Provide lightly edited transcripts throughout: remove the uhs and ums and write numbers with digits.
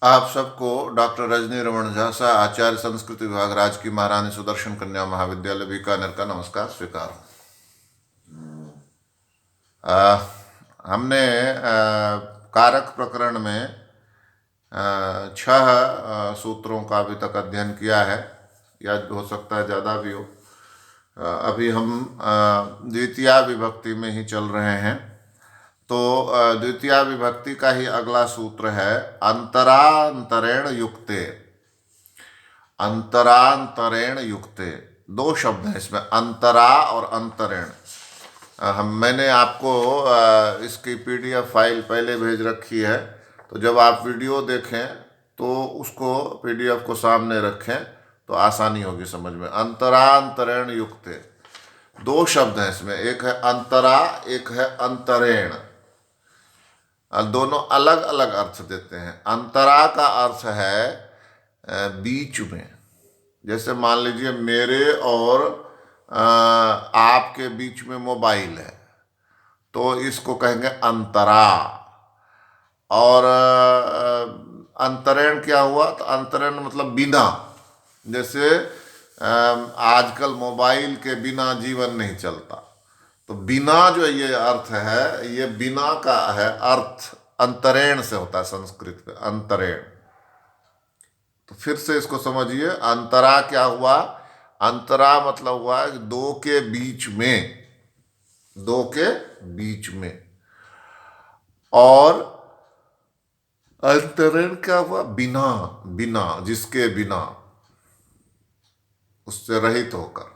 आप सबको डॉक्टर रजनी रमन झा सा आचार्य संस्कृत विभाग राजकीय महारानी सुदर्शन कन्या महाविद्यालय बीकानेर का नमस्कार स्वीकार। अ, हमने कारक प्रकरण में छह सूत्रों का अभी तक अध्ययन किया है, या हो सकता है ज़्यादा भी हो। अभी हम द्वितीया विभक्ति में ही चल रहे हैं। तो द्वितीया विभक्ति का ही अगला सूत्र है अंतरांतरेण युक्ते। अंतरांतरेण युक्ते दो शब्द हैं इसमें, अंतरा और अंतरेण। मैंने आपको इसकी पीडीएफ फाइल पहले भेज रखी है, तो जब आप वीडियो देखें तो उसको पीडीएफ को सामने रखें तो आसानी होगी समझ में। अंतरांतरेण युक्ते दो शब्द हैं इसमें, एक है अंतरा, एक है अंतरेण। दोनों अलग अलग अर्थ देते हैं। अंतरा का अर्थ है बीच में। जैसे मान लीजिए मेरे और आपके बीच में मोबाइल है, तो इसको कहेंगे अंतरा। और अंतरेण क्या हुआ? तो अंतरेण मतलब बिना। जैसे आजकल मोबाइल के बिना जीवन नहीं चलता, तो बिना जो ये अर्थ है, ये बिना का है अर्थ अंतरेण से होता है संस्कृत में, अंतरेण। तो फिर से इसको समझिए, अंतरा क्या हुआ? अंतरा मतलब हुआ दो के बीच में, दो के बीच में। और अंतरेण क्या हुआ? बिना, बिना, जिसके बिना, उससे रहित होकर।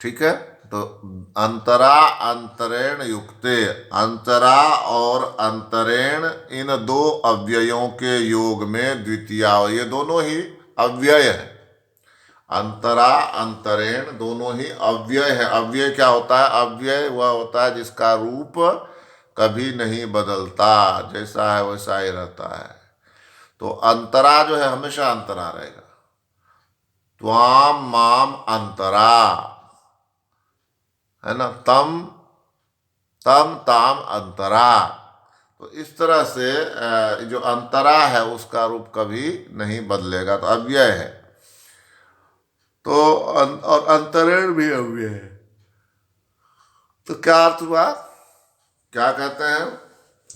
ठीक है, तो अंतरा अंतरेण युक्ते, अंतरा और अंतरेण इन दो अव्ययों के योग में द्वितीया, ये दोनों ही अव्यय है। अंतरा अंतरेण दोनों ही अव्यय है। अव्यय क्या होता है? अव्यय वह होता है जिसका रूप कभी नहीं बदलता, जैसा है वैसा ही रहता है। तो अंतरा जो है हमेशा अंतरा रहेगा। त्वाम माम अंतरा, है ना, तम तम ताम अंतरा। तो इस तरह से जो अंतरा है उसका रूप कभी नहीं बदलेगा, तो अव्यय है। तो और अंतरेण भी अव्यय है। तो क्या अर्थ हुआ? क्या कहते हैं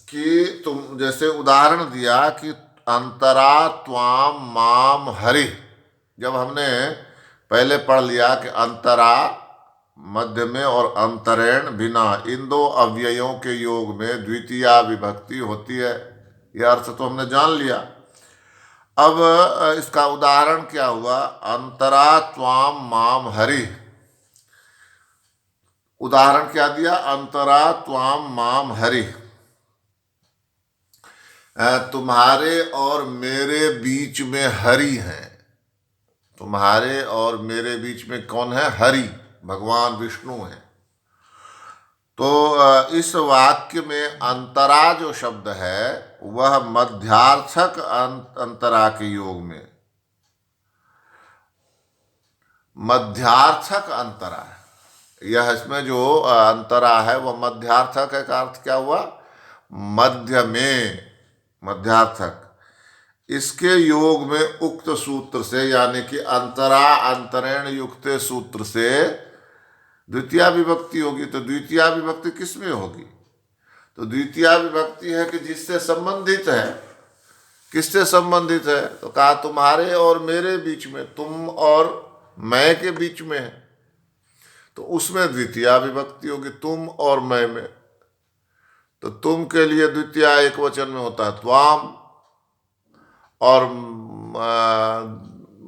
कि तुम जैसे उदाहरण दिया कि अंतरा त्वाम माम हरि। जब हमने पहले पढ़ लिया कि अंतरा मध्य में और अंतरेण बिना, इन दो अव्ययों के योग में द्वितीया विभक्ति होती है, यह अर्थ तो हमने जान लिया। अब इसका उदाहरण क्या हुआ? अंतरा त्वाम माम हरि। उदाहरण क्या दिया? अंतरा त्वाम माम हरि, तुम्हारे और मेरे बीच में हरि है। तुम्हारे और मेरे बीच में कौन है? हरि, भगवान विष्णु है। तो इस वाक्य में अंतरा जो शब्द है वह मध्यार्थक अंतरा के योग में, मध्यार्थक अंतरा है। यह इसमें जो अंतरा है वह मध्यार्थक है। का अर्थ क्या हुआ? मध्य में, मध्यार्थक। इसके योग में उक्त सूत्र से, यानी कि अंतरा अंतरेण युक्त सूत्र से द्वितीया विभक्ति होगी। तो द्वितीया विभक्ति किस में होगी? तो द्वितीया विभक्ति है कि जिससे संबंधित है। किससे संबंधित है? तो कहा तुम्हारे और मेरे बीच में, तुम और मैं के बीच में है, तो उसमें द्वितीया विभक्ति होगी, तुम और मैं में। तो तुम के लिए द्वितीया एक वचन में होता है त्वाम, और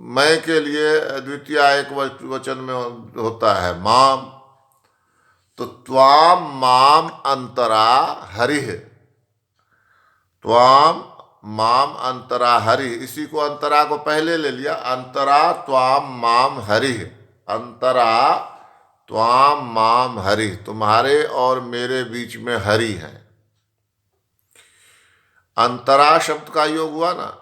मैं के लिए द्वितीया एक वचन में होता है माम। तो त्वाम माम अंतरा हरिः, त्वाम माम अंतरा हरि। इसी को अंतरा को पहले ले लिया, अंतरा त्वाम माम हरिः, अंतरा त्वाम माम हरि, तुम्हारे और मेरे बीच में हरि है। अंतरा शब्द का योग हुआ ना,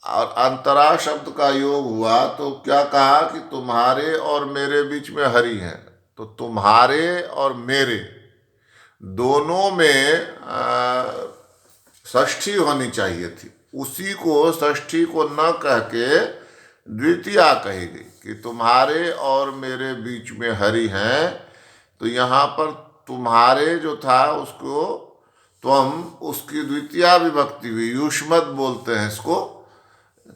और अंतरा शब्द का योग हुआ तो क्या कहा कि तुम्हारे और मेरे बीच में हरि है। तो तुम्हारे और मेरे दोनों में षष्ठी होनी चाहिए थी, उसी को षष्ठी को न कह के द्वितीया कही गई कि तुम्हारे और मेरे बीच में हरि हैं। तो यहाँ पर तुम्हारे जो था उसको त्वम, उसकी द्वितीया विभक्ति हुई, युष्मत बोलते हैं इसको।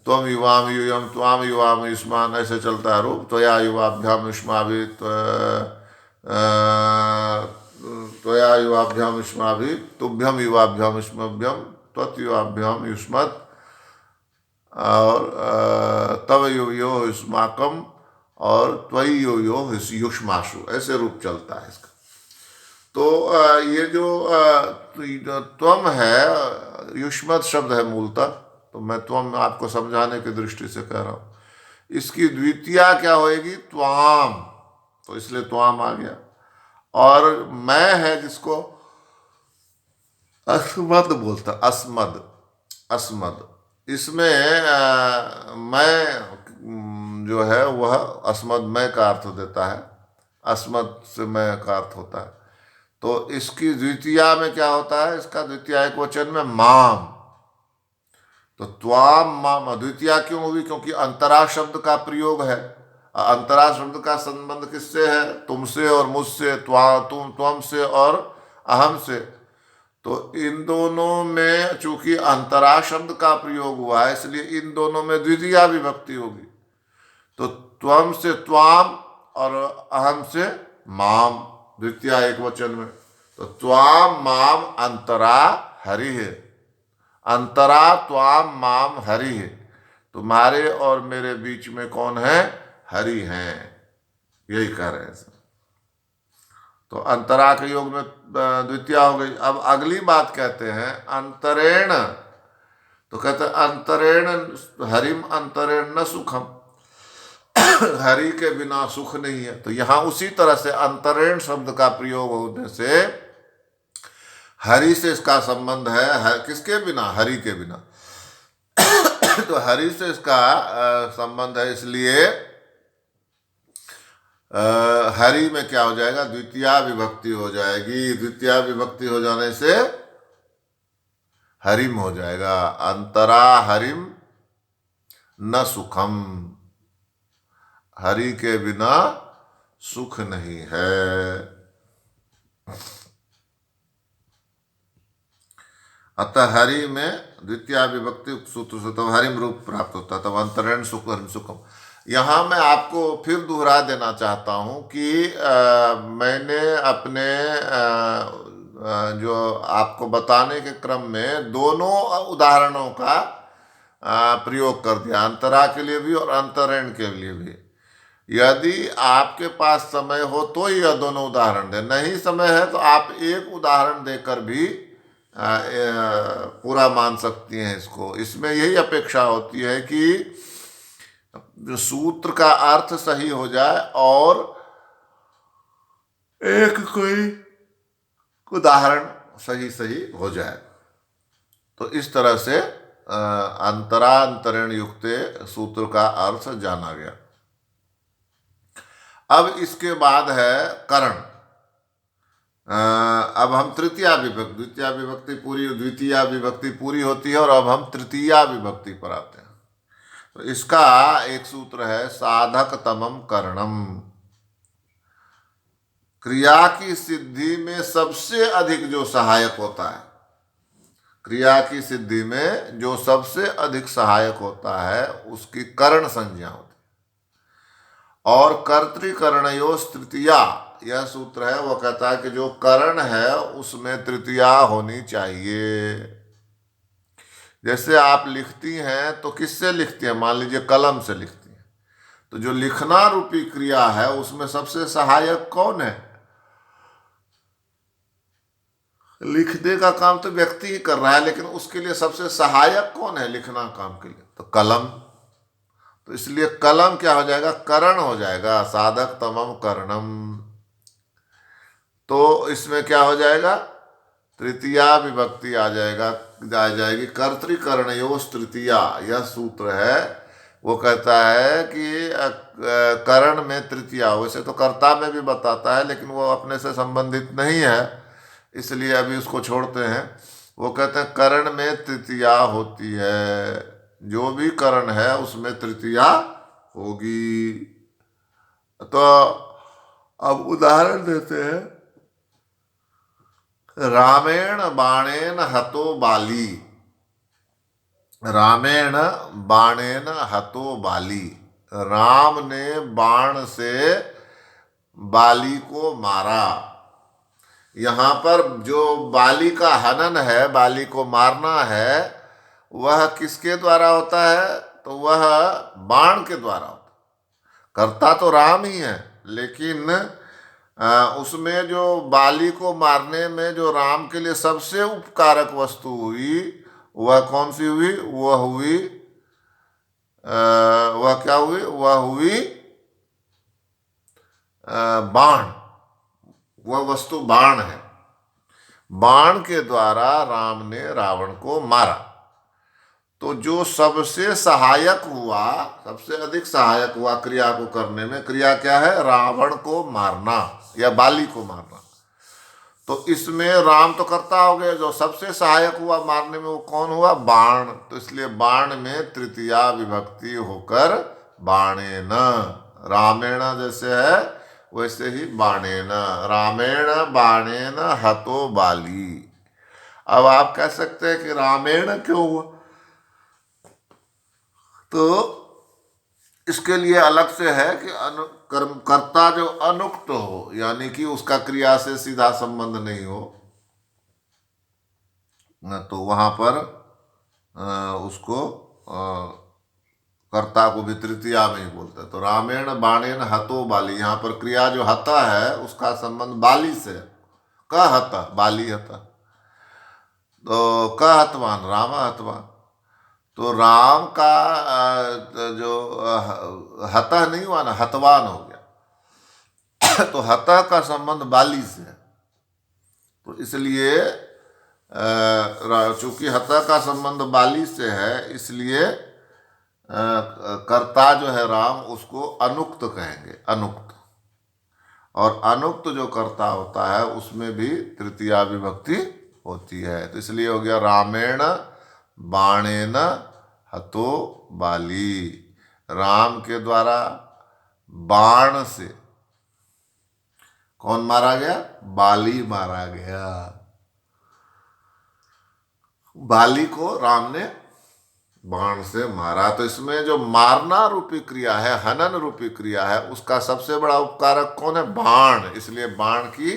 त्वम युवाम यूयम त्वाम युवाम युष्मान, ऐसे चलता है रूप। त्वया युवाभ्याम युष्माभि त्वया युवाभ्याम युष्माभि तुभ्यम युवाभ्याम युष्मभ्यम त्वत् युवाभ्याम युष्मत्, और तव यो यो युष्माकम और त्वयि यो यो युष्माशु, ऐसे रूप चलता है इसका। तो ये जो त्वम है, युष्मत शब्द है मूलतः, तो मैं त्वम आपको समझाने की दृष्टि से कह रहा हूँ। इसकी द्वितीया क्या होएगी? त्वाम, तो इसलिए त्वाम आ गया। और मैं है जिसको अस्मद बोलता, अस्मद, अस्मद, इसमें मैं जो है वह अस्मद मैं का अर्थ देता है, अस्मद से मैं का अर्थ होता है। तो इसकी द्वितीया में क्या होता है? इसका द्वितीया एक वचन में माम, तो त्वाम माम द्वितीया क्यों हुई? क्योंकि अंतरा शब्द का प्रयोग है। अंतरा शब्द का संबंध किससे है? तुमसे और मुझसे, तुम से और अहम से। तो इन दोनों में चूंकि अंतरा शब्द का प्रयोग हुआ है, इसलिए इन दोनों में द्वितीया विभक्ति होगी। तो त्वम से त्वाम और अहम से माम, द्वितीया एक वचन में। तो त्वाम माम अंतरा हरि है, अंतरा त्वाम माम हरि है, तुम्हारे और मेरे बीच में कौन है? हरि हैं, यही कह रहे हैं। तो अंतरा के योग में द्वितीया हो गई। अब अगली बात कहते हैं अंतरेण, तो कहते हैं अंतरेण हरिम अंतरेण न सुखम, हरि के बिना सुख नहीं है। तो यहां उसी तरह से अंतरेण शब्द का प्रयोग होने से हरि से इसका संबंध है, किसके बिना? हरि के बिना। तो हरि से इसका संबंध है, इसलिए हरि में क्या हो जाएगा? द्वितीया विभक्ति हो जाएगी। द्वितीया विभक्ति हो जाने से हरिम हो जाएगा। अंतरा हरिम न सुखम, हरि के बिना सुख नहीं है। अतः हरि में द्वितीया विभक्ति सूत्र से तब हरिम रूप प्राप्त होता है, तब अंतरेण सुख हरिम सुखम। यहाँ मैं आपको फिर दोहरा देना चाहता हूँ कि मैंने अपने जो आपको बताने के क्रम में दोनों उदाहरणों का प्रयोग कर दिया, अंतरा के लिए भी और अंतरेण के लिए भी। यदि आपके पास समय हो तो यह दोनों उदाहरण दें, नहीं समय है तो आप एक उदाहरण देकर भी पूरा मान सकती हैं इसको। इसमें यही अपेक्षा होती है कि जो सूत्र का अर्थ सही हो जाए और एक कोई उदाहरण सही सही हो जाए। तो इस तरह से अंतरांतरण युक्त सूत्र का अर्थ जाना गया। अब इसके बाद है करण। अब हम तृतीया विभक्ति, द्वितीया विभक्ति पूरी, द्वितीया विभक्ति पूरी होती है और अब हम तृतीया विभक्ति पर आते हैं। तो इसका एक सूत्र है साधक तमम करणम। क्रिया की सिद्धि में सबसे अधिक जो सहायक होता है, क्रिया की सिद्धि में जो सबसे अधिक सहायक होता है उसकी करण संज्ञा होती है। और कर्तृकरणयोस् तृतीया, यह सूत्र है, वो कहता है कि जो करण है उसमें तृतीया होनी चाहिए। जैसे आप लिखती हैं तो किससे लिखती हैं? मान लीजिए कलम से लिखती हैं, तो जो लिखना रूपी क्रिया है उसमें सबसे सहायक कौन है? लिखने का काम तो व्यक्ति ही कर रहा है, लेकिन उसके लिए सबसे सहायक कौन है लिखना काम के लिए? तो कलम। तो इसलिए कलम क्या हो जाएगा? करण हो जाएगा, साधक तमम करणम। तो इसमें क्या हो जाएगा? तृतीया विभक्ति आ जाएगी। कर्तृकरणयोस् तृतीया, यह सूत्र है, वो कहता है कि करण में तृतीया। वैसे तो कर्ता में भी बताता है, लेकिन वो अपने से संबंधित नहीं है, इसलिए अभी उसको छोड़ते हैं। वो कहते हैं करण में तृतीया होती है, जो भी करण है उसमें तृतीया होगी। तो अब उदाहरण देते हैं, रामेण बाणेन हतो बाली। रामेण बाणेन हतो बाली, राम ने बाण से बाली को मारा। यहां पर जो बाली का हनन है, बाली को मारना है, वह किसके द्वारा होता है? तो वह बाण के द्वारा होता है। करता तो राम ही है, लेकिन उसमें जो बाली को मारने में जो राम के लिए सबसे उपकारक वस्तु हुई, वह कौन सी हुई? वह हुई वह क्या हुई? वह हुई बाण। वह वस्तु बाण है। बाण के द्वारा राम ने रावण को मारा। तो जो सबसे सहायक हुआ, सबसे अधिक सहायक हुआ क्रिया को करने में, क्रिया क्या है? रावण को मारना या बाली को मारना। तो इसमें राम तो करता हो गया, जो सबसे सहायक हुआ मारने में वो कौन हुआ? बाण। तो इसलिए बाण में तृतीया विभक्ति होकर बाणेन, रामेण जैसे है वैसे ही बाणेन, रामेण बाणेन हतो बाली। अब आप कह सकते हैं कि रामेण क्यों हुआ? तो इसके लिए अलग से है कि कर्ता जो अनुक्त हो, यानी कि उसका क्रिया से सीधा संबंध नहीं हो, तो वहां पर उसको कर्ता को भी तृतीया में ही बोलते हैं। तो रामेण बाणेन हतो बाली, यहाँ पर क्रिया जो हता है उसका संबंध बाली से। क हता, बाली हता, तो क हतवान, राम हतवान। तो राम का जो हतः नहीं हुआ ना, हतवान हो गया। तो हतः का संबंध बाली से है। तो इसलिए चूंकि हतः का संबंध बाली से है, इसलिए कर्ता जो है राम, उसको अनुक्त कहेंगे, अनुक्त। और अनुक्त जो कर्ता होता है उसमें भी तृतीया विभक्ति होती है। तो इसलिए हो गया रामेण बाणेन हतो बाली, राम के द्वारा बाण से कौन मारा गया? बाली मारा गया। बाली को राम ने बाण से मारा। तो इसमें जो मारना रूपी क्रिया है, हनन रूपी क्रिया है, उसका सबसे बड़ा उपकारक कौन है? बाण। इसलिए बाण की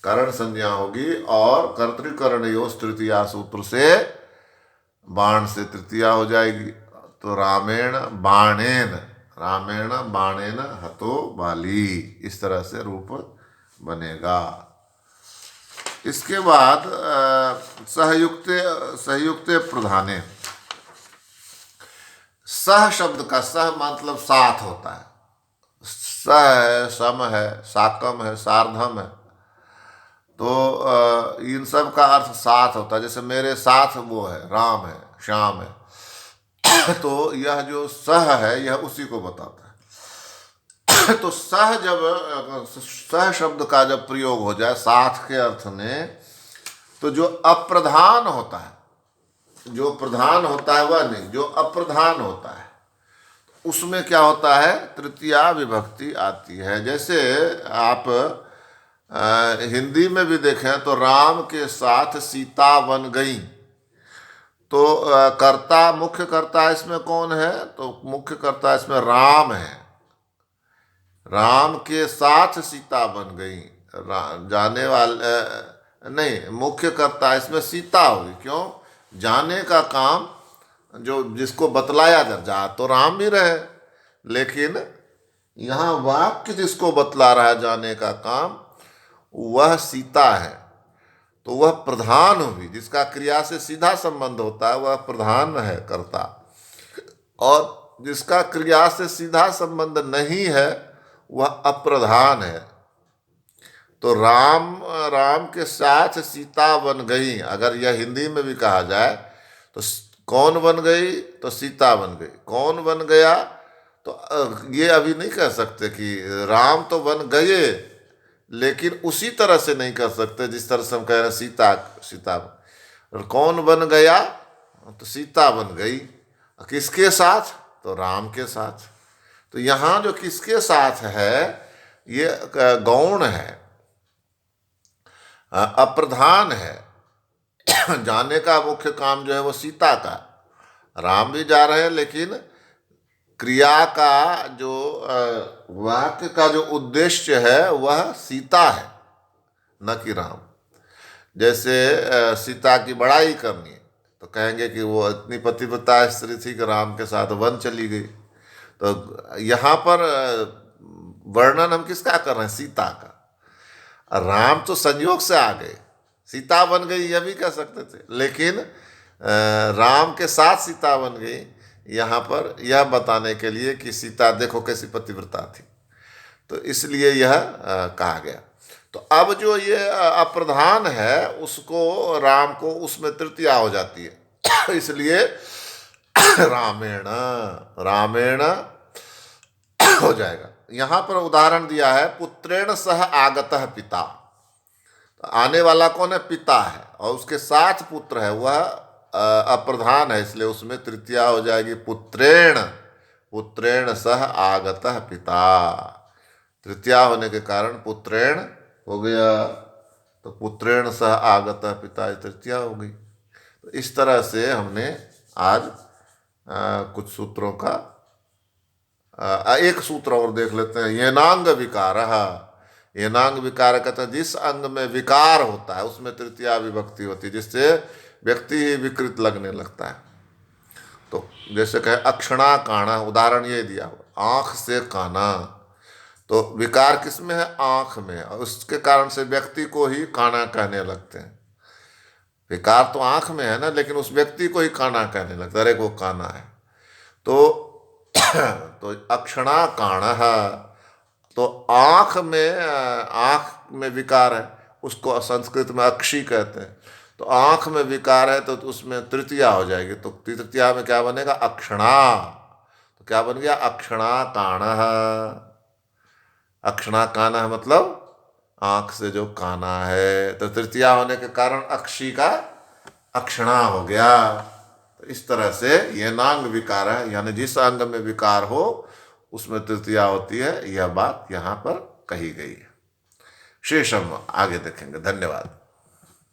करण संज्ञा होगी और कर्तृकरणयोस् तृतीया सूत्र से बाण से तृतीया हो जाएगी। तो रामेण बाणेन, रामेण बाणेन हतो बाली, इस तरह से रूप बनेगा। इसके बाद सहयुक्त प्रधाने, सह शब्द का सह मतलब साथ होता है। सह है, सम है, साकम है, सार्धम है। तो इन सब का अर्थ साथ होता है। जैसे मेरे साथ वो है, राम है, श्याम है। तो यह जो सह है यह उसी को बताता है। तो सह जब सह शब्द का जब प्रयोग हो जाए साथ के अर्थ में, तो जो अप्रधान होता है, जो प्रधान होता है वह नहीं, जो अप्रधान होता है उसमें क्या होता है? तृतीया विभक्ति आती है। जैसे आप हिंदी में भी देखें तो राम के साथ सीता बन गई। तो कर्ता, मुख्य कर्ता इसमें कौन है? तो मुख्य कर्ता इसमें राम है। राम के साथ सीता बन गई, जाने वाले नहीं, मुख्य कर्ता इसमें सीता होगी। क्यों? जाने का काम जो जिसको बतलाया जा तो राम भी रहे, लेकिन यहाँ वाक्य जिसको बतला रहा है जाने का काम, वह सीता है। तो वह प्रधान हुई, जिसका क्रिया से सीधा संबंध होता है वह प्रधान है कर्ता, और जिसका क्रिया से सीधा संबंध नहीं है वह अप्रधान है। तो राम के साथ सीता बन गई, अगर यह हिंदी में भी कहा जाए तो कौन बन गई? तो सीता बन गई। कौन बन गया? तो ये अभी नहीं कह सकते कि राम तो बन गए, लेकिन उसी तरह से नहीं कर सकते जिस तरह से हम कह रहे हैं सीता। और कौन बन गया? तो सीता बन गई। किसके साथ? तो राम के साथ। तो यहाँ जो किसके साथ है, ये गौण है, अप्रधान है। जाने का मुख्य काम जो है वो सीता का। राम भी जा रहे हैं, लेकिन क्रिया का जो वाक्य का जो उद्देश्य है वह सीता है, न कि राम। जैसे सीता की बड़ाई करनी है तो कहेंगे कि वो इतनी पतिव्रता स्त्री थी कि राम के साथ वन चली गई। तो यहाँ पर वर्णन हम किसका कर रहे हैं? सीता का। राम तो संयोग से आ गए, सीता बन गई यह भी कह सकते थे, लेकिन राम के साथ सीता बन गई, यहाँ पर यह बताने के लिए कि सीता देखो कैसी पतिव्रता थी, तो इसलिए यह कहा गया। तो अब जो ये अप्रधान है उसको, राम को उसमें तृतीया हो जाती है। इसलिए रामेण, रामेण हो जाएगा। यहां पर उदाहरण दिया है, पुत्रेण सह आगतः पिता। तो आने वाला कौन है? पिता है, और उसके साथ पुत्र है, वह अप्रधान है, इसलिए उसमें तृतीया हो जाएगी पुत्रेण। पुत्रेण सह आगतः पिता, तृतीया होने के कारण पुत्रेण हो गया। तो पुत्रेण सह आगतः पिता, तृतीया हो गई। तो इस तरह से हमने आज कुछ सूत्रों का एक सूत्र और देख लेते हैं। येनांग विकार, येनांग विकार कहते हैं जिस अंग में विकार होता है उसमें तृतीया विभक्ति होती है, जिससे व्यक्ति ही विकृत लगने लगता है। तो जैसे कहे अक्षणा काना, उदाहरण ये दिया हुआ, आंख से काना। तो विकार किसमें है? आंख में, और उसके कारण से व्यक्ति को ही काना कहने लगते हैं। विकार तो आंख में है ना, लेकिन उस व्यक्ति को ही काना कहने लगता है, अरे वो काना है। तो तो अक्षणा काण, तो आंख में विकार है, उसको संस्कृत में अक्षी कहते हैं। तो आंख में विकार है तो उसमें तृतीया हो जाएगी। तो तृतीया में क्या बनेगा? अक्षणा। तो क्या बन गया? अक्षणा काण। अक्षणा काना मतलब आंख से जो काना है, तो तृतीया होने के कारण अक्षी का अक्षणा हो गया। तो इस तरह से ये नांग विकार है, यानी जिस अंग में विकार हो उसमें तृतीया होती है, यह बात यहाँ पर कही गई है। शेष हम आगे देखेंगे। धन्यवाद।